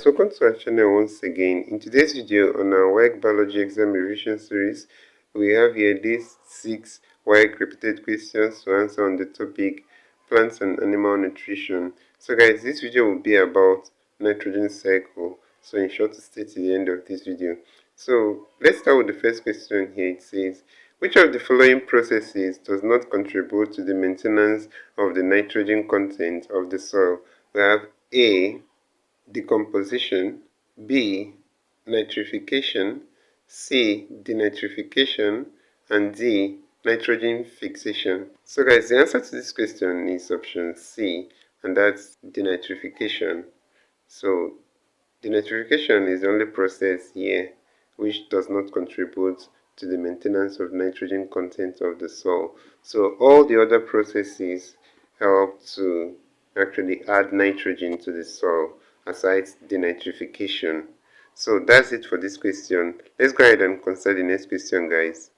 guys, welcome to our channel once again. In today's video on our WAEC biology exam revision series, we have here these 6 WAEC repeated questions to answer on the topic plants and animal nutrition. So guys, this video will be about nitrogen cycle, so ensure to stay to the end of this video. So let's start with the first question here. It says, which of the following processes does not contribute to the maintenance of the nitrogen content of the soil? We have A, decomposition, B, nitrification, C, denitrification, and D, nitrogen fixation. So guys, the answer to this question is option C, and that's denitrification. So denitrification is the only process here which does not contribute to the maintenance of nitrogen content of the soil. So all the other processes help to actually add nitrogen to the soil, aside denitrification. So that's it for this question. Let's go ahead and consider the next question, guys.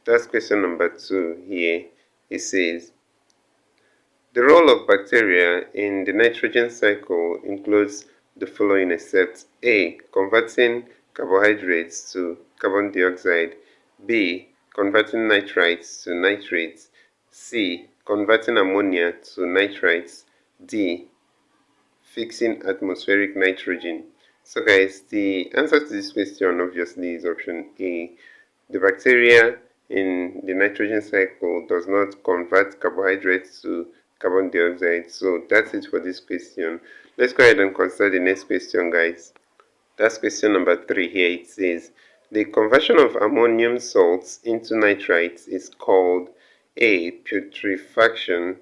That's question number 2 here. It says, the role of bacteria in the nitrogen cycle includes the following except A, converting carbohydrates to carbon dioxide, B, converting nitrites to nitrates, C, converting ammonia to nitrites, D, fixing atmospheric nitrogen. So guys, the answer to this question obviously is option A. The bacteria in the nitrogen cycle does not convert carbohydrates to carbon dioxide. So that's it for this question. Let's go ahead and consider the next question, guys. That's question number 3 here. It says, the conversion of ammonium salts into nitrites is called A, putrefaction,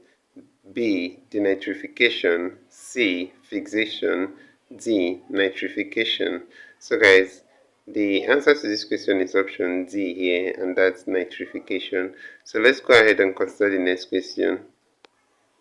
B, denitrification, C, fixation, D, nitrification. So guys, the answer to this question is option D here, and that's nitrification. So let's go ahead and consider the next question.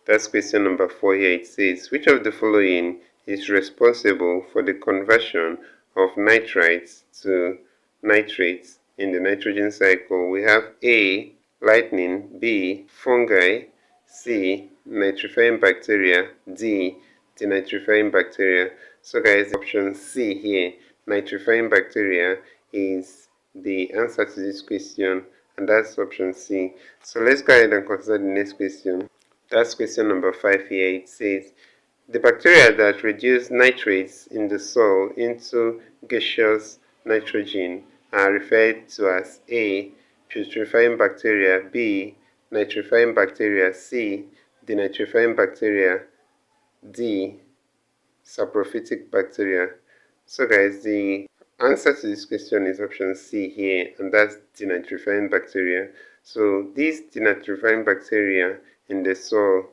That's question number 4 here. It says, which of the following is responsible for the conversion of nitrites to nitrates in the nitrogen cycle? We have A, lightning, B, fungi, C, nitrifying bacteria, D, denitrifying bacteria. So guys, option C here, nitrifying bacteria, is the answer to this question, and that's option C. So let's go ahead and consider the next question. That's question number 5 here. It says, the bacteria that reduce nitrates in the soil into gaseous nitrogen are referred to as A, putrefying bacteria, B, nitrifying bacteria, C, denitrifying bacteria, D, saprophytic bacteria. So guys, the answer to this question is option C here, and that's denitrifying bacteria. So these denitrifying bacteria in the soil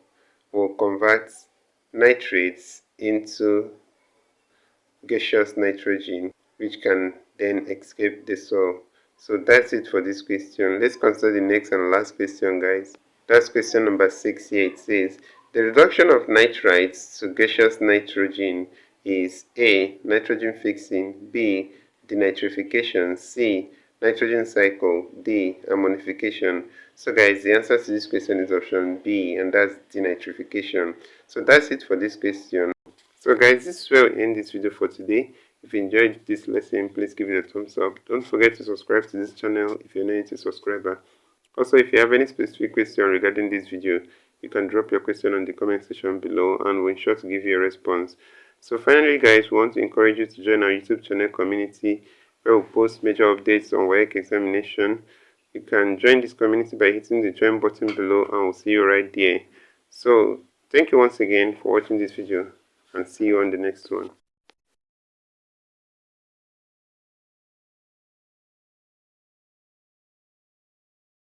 will convert nitrates into gaseous nitrogen, which can then escape the soil. So that's it for this question. Let's consider the next and last question, guys. That's question number 6 here. It says, the reduction of nitrites to gaseous nitrogen is A, nitrogen fixing, B, denitrification, C, nitrogen cycle, D, ammonification. So guys, the answer to this question is option B, and that's denitrification. So that's it for this question. So guys, this is where we end this video for today. If you enjoyed this lesson, please give it a thumbs up. Don't forget to subscribe to this channel if you're not a subscriber. Also, if you have any specific question regarding this video, you can drop your question on the comment section below, and we'll ensure to give you a response. So finally, guys, we want to encourage you to join our YouTube channel community, where we post major updates on WAEC examination. You can join this community by hitting the join button below, and we'll see you right there. So thank you once again for watching this video, and see you on the next one.